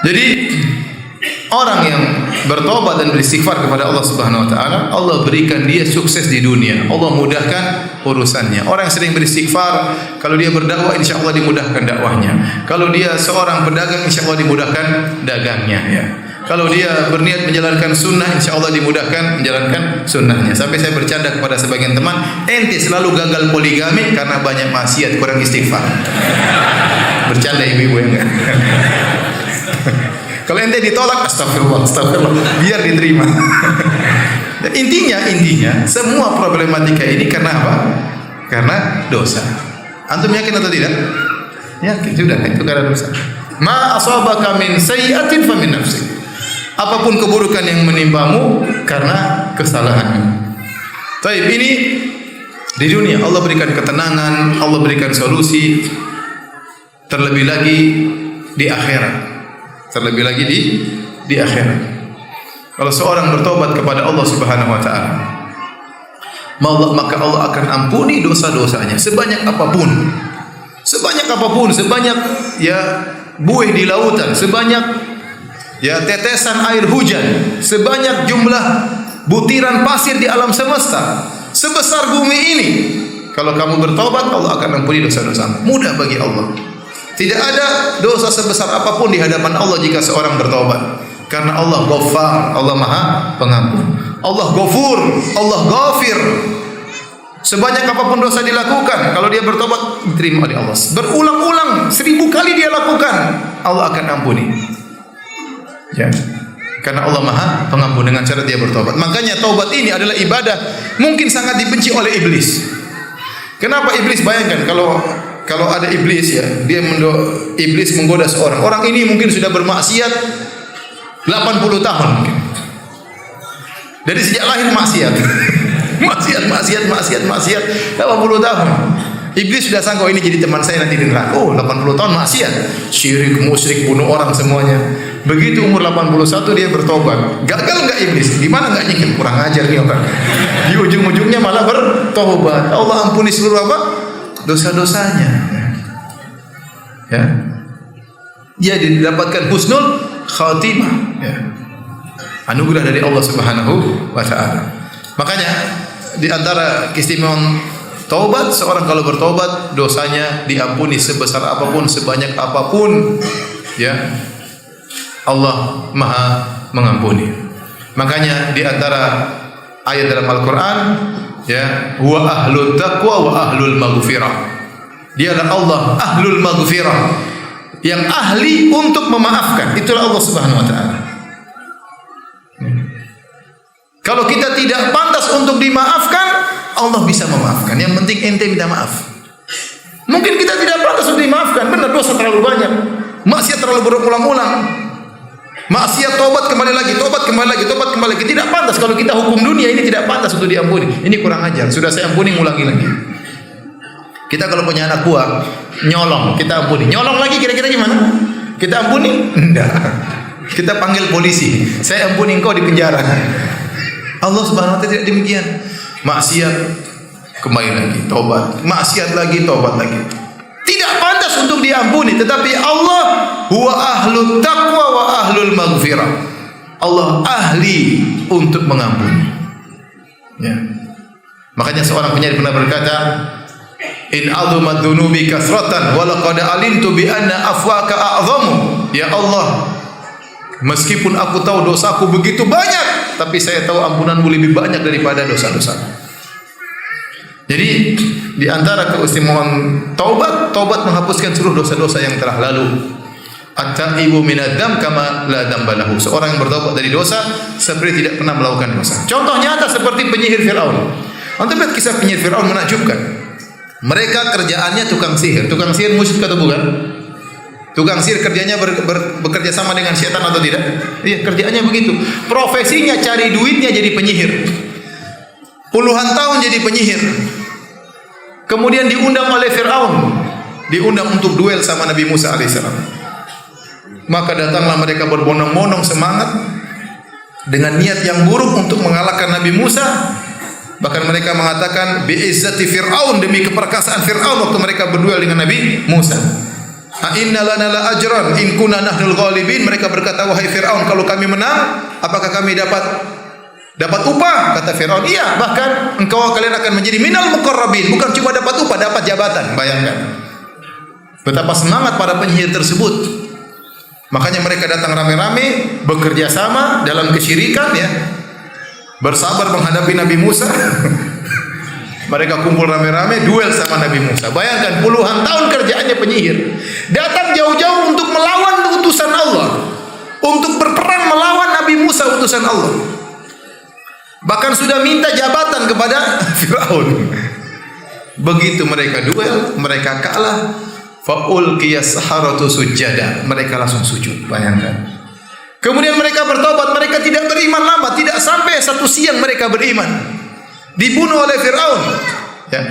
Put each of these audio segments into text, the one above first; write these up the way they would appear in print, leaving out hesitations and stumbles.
Jadi orang yang bertobat dan beristighfar kepada Allah Subhanahu wa taala, Allah berikan dia sukses di dunia. Allah mudahkan urusannya. Orang yang sering beristighfar, kalau dia berdakwah insyaallah dimudahkan dakwahnya. Kalau dia seorang pedagang insyaallah dimudahkan dagangnya ya. Kalau dia berniat menjalankan sunnah, insyaallah dimudahkan menjalankan sunnahnya. Sampai saya bercanda kepada sebagian teman, ente selalu gagal poligami karena banyak maksiat, kurang istighfar. Bercanda ibu-ibu ya enggak? Kalau ente ditolak, astagfirullah, biar diterima. Intinya semua problematika ini karena apa? Karena dosa. Antum yakin atau tidak? Yakin, sudah itu karena dosa. Ma asabaka min sayyi'atin fa min nafsik. Apapun keburukan yang menimpamu karena kesalahanmu. Baik, ini di dunia Allah berikan ketenangan, Allah berikan solusi. Terlebih lagi di akhirat. Terlebih lagi di akhirat. Kalau seorang bertobat kepada Allah Subhanahu wa taala, maka Allah akan ampuni dosa-dosanya sebanyak apapun. Sebanyak apapun, sebanyak ya buih di lautan, sebanyak ya tetesan air hujan, sebanyak jumlah butiran pasir di alam semesta, sebesar bumi ini. Kalau kamu bertobat, Allah akan ampuni dosa-dosamu. Mudah bagi Allah. Tidak ada dosa sebesar apapun di hadapan Allah jika seorang bertobat. Karena Allah Ghaffar, Allah Maha Pengampun. Allah Ghafur, Allah Ghafir. Sebanyak apapun dosa dilakukan, kalau dia bertobat diterima oleh Allah. Berulang-ulang 1000 kali dia lakukan, Allah akan ampuni. Ya. Karena Allah Maha Pengampun dengan cara dia bertobat. Makanya taubat ini adalah ibadah mungkin sangat dibenci oleh iblis. Kenapa iblis? Bayangkan kalau ada iblis ya, iblis menggoda seorang. Orang ini mungkin sudah bermaksiat 80 tahun mungkin. Dari sejak lahir maksiat. maksiat 80 tahun. Iblis sudah sangka ini jadi teman saya nanti di neraka. Oh, 80 tahun maksiat, syirik, musyrik, bunuh orang semuanya. Begitu umur 81 dia bertobat. Gagal enggak iblis? Di mana enggak nyikir? Kurang ajar nih orang. Di ujung-ujungnya malah bertobat. Allah ampuni seluruh apa? Dosa-dosanya. Ya. Dia didapatkan husnul khatimah, ya. Anugerah dari Allah Subhanahu wa taala. Makanya di antara keistimewaan taubat, seorang kalau bertobat dosanya diampuni sebesar apapun, sebanyak apapun, ya. Allah Maha Mengampuni. Makanya di antara ayat dalam Al-Qur'an, ya, wa ahlut taqwa wa ahlul maghfirah. Dia adalah Allah ahlul maghfirah, yang ahli untuk memaafkan. Itulah Allah Subhanahu wa taala. Kalau kita tidak pantas untuk dimaafkan, Allah bisa memaafkan. Yang penting ente minta maaf. Mungkin kita tidak pantas untuk dimaafkan, benar, dosa terlalu banyak, maksiat terlalu berulang-ulang. Maksiat, tobat kembali lagi, tobat kembali lagi, tobat kembali lagi. Tidak pantas. Kalau kita hukum dunia ini tidak pantas untuk diampuni. Ini kurang ajar. Sudah saya ampuni, ngulangi lagi. Kita kalau punya anak buah nyolong, kita ampuni. Nyolong lagi kira-kira gimana? Kita ampuni? Enggak. Kita panggil polisi. Saya ampuni engkau di penjara. Allah Subhanahu wa taala tidak demikian. Maksiat kembali lagi, tobat. Maksiat lagi, tobat lagi. Tidak pantas untuk diampuni, tetapi Allah huwa ahlut taqwa wa ahlul maghfirah. Allah ahli untuk mengampuni. Ya. Makanya seorang penyair pernah berkata, in azumat dzunubi kasratan wa laqad alimtu bi anna afwaka a'zamu. Ya Allah, meskipun aku tahu dosaku begitu banyak, tapi saya tahu ampunanmu lebih banyak daripada dosa-dosaku. Jadi di antara keistimewaan taubat menghapuskan seluruh dosa-dosa yang telah lalu. At-taibu minadz-dzam kama la dzamba lahu. Seorang yang bertobat dari dosa seperti tidak pernah melakukan dosa. Contoh nyata seperti penyihir Firaun. Antum lihat kisah penyihir Firaun menakjubkan. Mereka kerjaannya tukang sihir. Tukang sihir musyrik atau bukan? Tukang sihir kerjanya bekerja sama dengan setan atau tidak? Iya, kerjaannya begitu. Profesinya cari duitnya jadi penyihir. Puluhan tahun jadi penyihir. Kemudian diundang oleh Firaun, diundang untuk duel sama Nabi Musa alaihissalam. Maka datanglah mereka berbondong-bondong semangat dengan niat yang buruk untuk mengalahkan Nabi Musa. Bahkan mereka mengatakan bi'izzati Firaun, demi keperkasaan Firaun, waktu mereka berduel dengan Nabi Musa. Inna lana la ajran in kunna nahnul ghalibin. Mereka berkata, wahai Firaun, kalau kami menang, apakah kami dapat upah? Kata Firaun, iya, bahkan kalian akan menjadi minal muqarrabin. Bukan cuma dapat upah, dapat jabatan. Bayangkan betapa semangat para penyihir tersebut. Makanya mereka datang rame-rame, bekerja sama dalam kesyirikan, ya, bersabar menghadapi Nabi Musa. Mereka kumpul rame-rame, duel sama Nabi Musa. Bayangkan puluhan tahun kerjaannya penyihir, datang jauh-jauh untuk melawan utusan Allah, untuk berperang melawan Nabi Musa utusan Allah. Bahkan sudah minta jabatan kepada Firaun. Begitu mereka duel, mereka kalah. Fa'ulqiyas saharatu sujada. Mereka langsung sujud. Bayangkan. Kemudian mereka bertobat. Mereka tidak beriman lama. Tidak sampai 1 siang mereka beriman. Dibunuh oleh Firaun. Ya.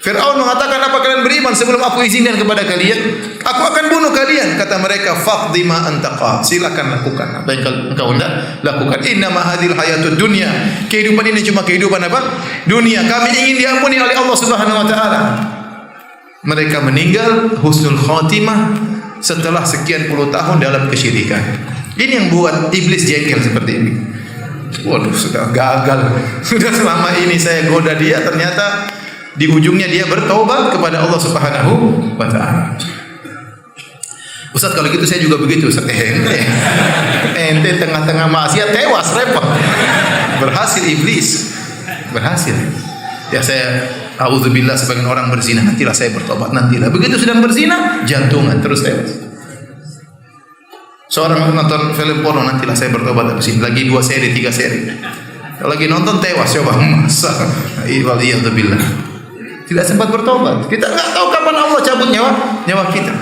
Firaun mengatakan, apa kalian beriman sebelum aku izinkan kepada kalian? Aku akan bunuh kalian. Kata mereka, faqdi ma antaqa. Silakan lakukan apa yang engkau hendak lakukan. Inna ma hadhil hayatud dunya. Kehidupan ini cuma kehidupan apa? Dunia. Kami ingin diampuni oleh Allah Subhanahu wa taala. Mereka meninggal husnul khatimah setelah sekian puluh tahun dalam kesyirikan. Ini yang buat iblis jengkel seperti ini. Waduh, sudah gagal. Sudah selama ini saya goda dia, ternyata di ujungnya dia bertobat kepada Allah Subhanahu wa taala. Ustaz, kalau gitu saya juga begitu, Ustaz. Ente tengah-tengah maksiat tewas, repot. Berhasil iblis. Berhasil. Ya, saya auzubillah, sebagian orang berzina, nantilah saya bertobat, nantilah. Begitu sedang berzina, jantungan terus tewas. Seorang nonton film porno, nantilah saya bertobat habis ini. Lagi 2 seri, 3 seri. Kalau lagi nonton tewas, coba masa. Waliyadzubillah. Tidak sempat bertobat. Kita enggak tahu kapan Allah cabut nyawa kita.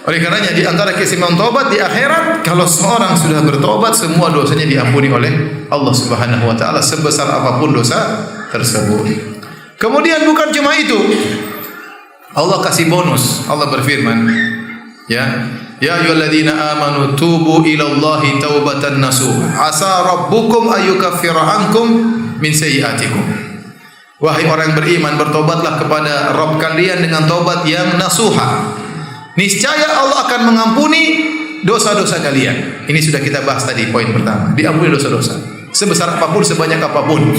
Oleh karenanya di antara keistimewaan tobat di akhirat, kalau seorang sudah bertobat, semua dosanya diampuni oleh Allah Subhanahu wa taala sebesar apapun dosa tersebut. Kemudian bukan cuma itu. Allah kasih bonus. Allah berfirman, Ya ayyuhalladzina amanu tubu ilallahi taubatan nasuha. Asa rabbukum ayyukaffira ankum min sayyi'atikum. Wahai orang beriman, bertobatlah kepada Rabb kalian dengan tobat yang nasuha. Niscaya Allah akan mengampuni dosa-dosa kalian. Ini sudah kita bahas tadi, poin pertama. Diampuni dosa-dosa sebesar apapun, sebanyak apapun.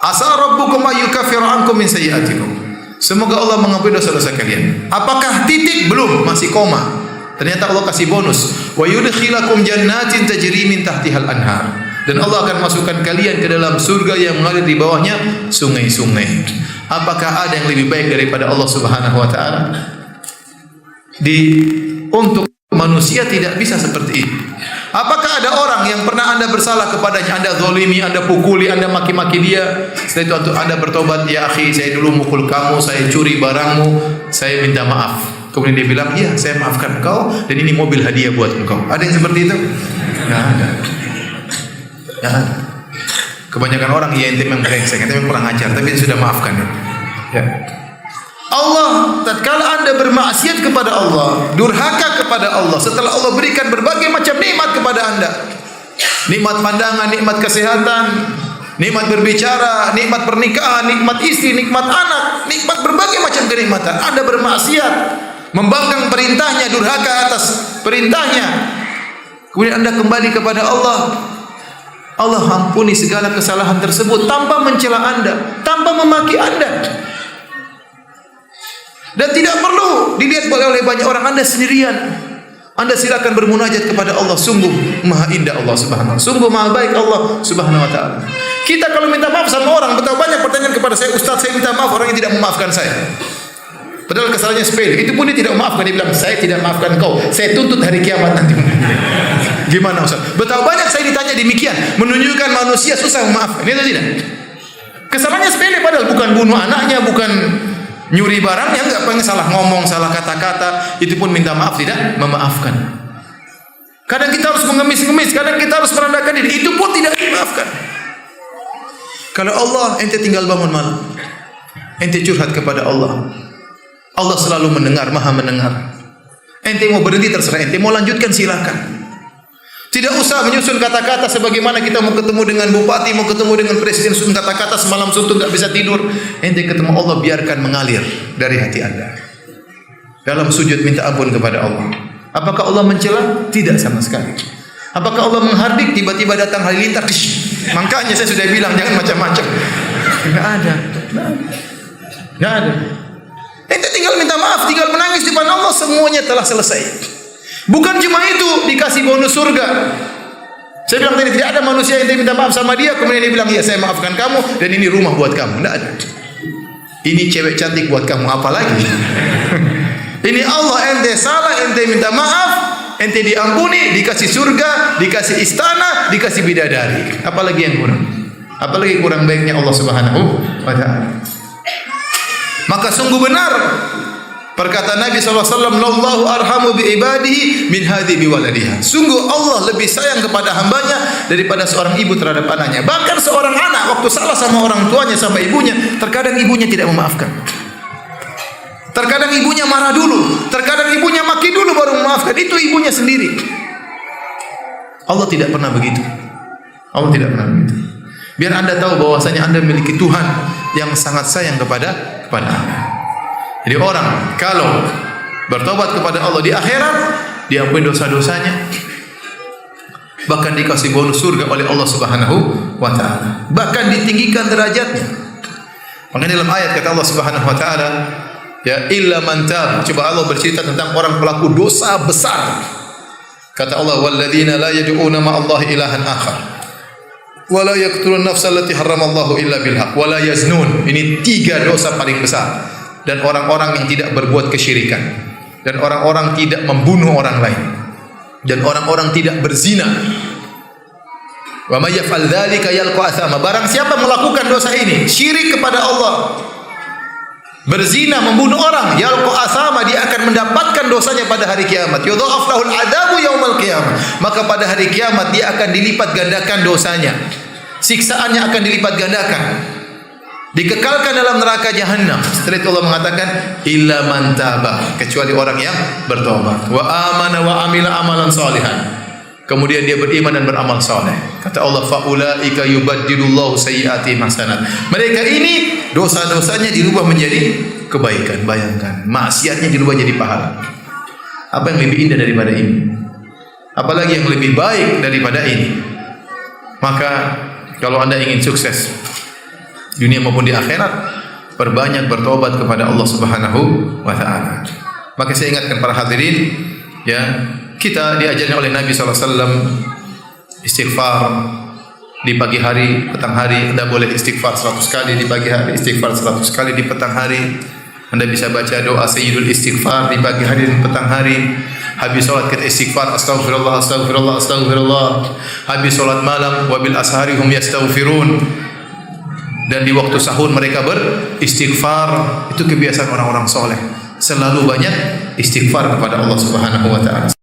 Asa rabbukum ayyukaffira ankum min sayyi'atikum. Semoga Allah mengampuni dosa-dosa kalian. Apakah titik? Belum, masih koma. Ternyata Allah kasih bonus. Wa yudkhilakum jannatin tajri min tahtihal anhar. Dan Allah akan masukkan kalian ke dalam surga yang mengalir di bawahnya sungai-sungai. Apakah ada yang lebih baik daripada Allah Subhanahu wa taala? Untuk manusia tidak bisa seperti itu. Apakah ada orang yang pernah Anda bersalah kepadanya, Anda zalimi, Anda pukuli, Anda maki-maki dia, setelah itu Anda bertobat, ya akhi, saya dulu mukul kamu, saya curi barangmu, saya minta maaf. Kemudian dia bilang, iya, saya maafkan engkau, dan ini mobil hadiah buat engkau. Ada yang seperti itu? Nggak ada. Nggak ada. Kebanyakan orang, ya ente memang brengsek, ente memang kurang ajar, tapi sudah maafkan. Ya. Allah, tatkala Anda bermaksiat kepada Allah, durhaka kepada Allah, setelah Allah berikan berbagai macam nikmat kepada Anda, nikmat pandangan, nikmat kesehatan, nikmat berbicara, nikmat pernikahan, nikmat istri, nikmat anak, nikmat berbagai macam kenikmatan, Anda bermaksiat, membangkang perintahnya, durhaka atas perintahnya, kemudian Anda kembali kepada Allah, Allah ampuni segala kesalahan tersebut tanpa mencela Anda, tanpa memaki Anda. Dan tidak perlu dilihat oleh banyak orang. Anda sendirian, Anda silakan bermunajat kepada Allah. Sungguh maha indah Allah Subhanahu wa taala. Sungguh maha baik Allah Subhanahu wa taala. Kita kalau minta maaf sama orang, betapa banyak pertanyaan kepada saya, Ustaz, saya minta maaf, orang yang tidak memaafkan saya. Padahal kesalahannya sepele. Itu pun dia tidak memaafkan. Dia bilang, saya tidak maafkan kau, saya tuntut hari kiamat nanti. Gimana Ustaz? Betapa banyak saya ditanya demikian, menunjukkan manusia susah memaafkan. Itu tidak. Kesalahannya sepele, padahal bukan bunuh anaknya, bukan nyuri barangnya, enggak, pengen salah ngomong, salah kata-kata, itu pun minta maaf, tidak memaafkan. Kadang kita harus mengemis-ngemis, kadang kita harus merendahkan diri, itu pun tidak dimaafkan. Kalau Allah, ente tinggal bangun malam, ente curhat kepada Allah, Allah selalu mendengar, maha mendengar. Ente mau berhenti terserah ente, mau lanjutkan silakan. Tidak usah menyusun kata-kata sebagaimana kita mau ketemu dengan bupati, mau ketemu dengan presiden, susun kata-kata semalam suntuk enggak bisa tidur. Ente ketemu Allah, biarkan mengalir dari hati Anda. dalam sujud minta ampun kepada Allah. Apakah Allah mencela? Tidak sama sekali. Apakah Allah menghardik? Tiba-tiba datang halilintar. Makanya saya sudah bilang jangan macam-macam. Enggak ada. Enggak ada. Ente tinggal minta maaf, tinggal menangis di depan Allah, semuanya telah selesai. Bukan cuma itu, dikasih bonus surga. Saya bilang tadi tidak ada manusia yang minta maaf sama dia, kemudian dia bilang, "Ya, saya maafkan kamu dan ini rumah buat kamu." Enggak ada. Ini cewek cantik buat kamu, apa lagi? Ini Allah, ente salah, ente minta maaf, ente diampuni, dikasih surga, dikasih istana, dikasih bidadari. Apalagi yang kurang? Apalagi kurang baiknya Allah Subhanahu wa taala. Maka sungguh benar perkataan Nabi SAW, "Lallahu arhamu bi ibadihi min hadhi bi waladiha." Sungguh Allah lebih sayang kepada hambanya daripada seorang ibu terhadap anaknya. Bahkan seorang anak waktu salah sama orang tuanya, sama ibunya, terkadang ibunya tidak memaafkan. Terkadang ibunya marah dulu, terkadang ibunya maki dulu baru memaafkan. Itu ibunya sendiri. Allah tidak pernah begitu. Allah tidak pernah begitu. Biar Anda tahu bahwasanya Anda memiliki Tuhan yang sangat sayang kepada Anda. Jadi orang kalau bertobat kepada Allah di akhirat, diampuni dosa-dosanya, bahkan dikasih bonus surga oleh Allah Subhanahu wa taala. Bahkan ditinggikan derajatnya. Makanya dalam ayat kata Allah Subhanahu wa taala, ya illa man tab. Coba Allah bercerita tentang orang pelaku dosa besar. Kata Allah, walladzina la yad'una ma'allahi ilahan akhar wa la yaqtulun nafsa allati harramallahu illa bil haqq wa la yaznun. Ini 3 dosa paling besar. Dan orang-orang yang tidak berbuat kesyirikan, dan orang-orang tidak membunuh orang lain, dan orang-orang tidak berzina. Wa may yaf'al dzalika yalqa athama. Barang siapa melakukan dosa ini, syirik kepada Allah, berzina, membunuh orang, yalqa athama, dia akan mendapatkan dosanya pada hari kiamat. Yudha'af lahul adabu yaumal qiyamah. Maka pada hari kiamat dia akan dilipat gandakan dosanya. Siksaannya akan dilipat gandakan. Dikekalkan dalam neraka jahanam. Setelah itu Allah mengatakan illa man taba, kecuali orang yang bertobat, wa amana wa amila amalan salihan, kemudian dia beriman dan beramal saleh. Kata Allah, fa ulaika yubaddilullahu sayyi'atihim hasanat. Mereka ini dosa-dosanya dirubah menjadi kebaikan. Bayangkan, maksiatnya dirubah jadi pahala. Apa yang lebih indah daripada ini? Apalagi yang lebih baik daripada ini? Maka kalau Anda ingin sukses dunia maupun di akhirat, perbanyak bertobat kepada Allah Subhanahu wa taala. Maka saya ingatkan para hadirin, ya, kita diajarkan oleh Nabi sallallahu alaihi wasallam istighfar di pagi hari, petang hari. Anda boleh istighfar 100 kali di pagi hari, istighfar 100 kali di petang hari. Anda bisa baca doa sayyidul istighfar di pagi hari dan petang hari. Habis salat kita istighfar, astaghfirullah, astaghfirullah, astaghfirullah. Habis salat malam, wabil ashari hum yastaghfirun. Dan di waktu sahur mereka beristighfar. Itu kebiasaan orang-orang soleh, selalu banyak istighfar kepada Allah Subhanahu wa taala.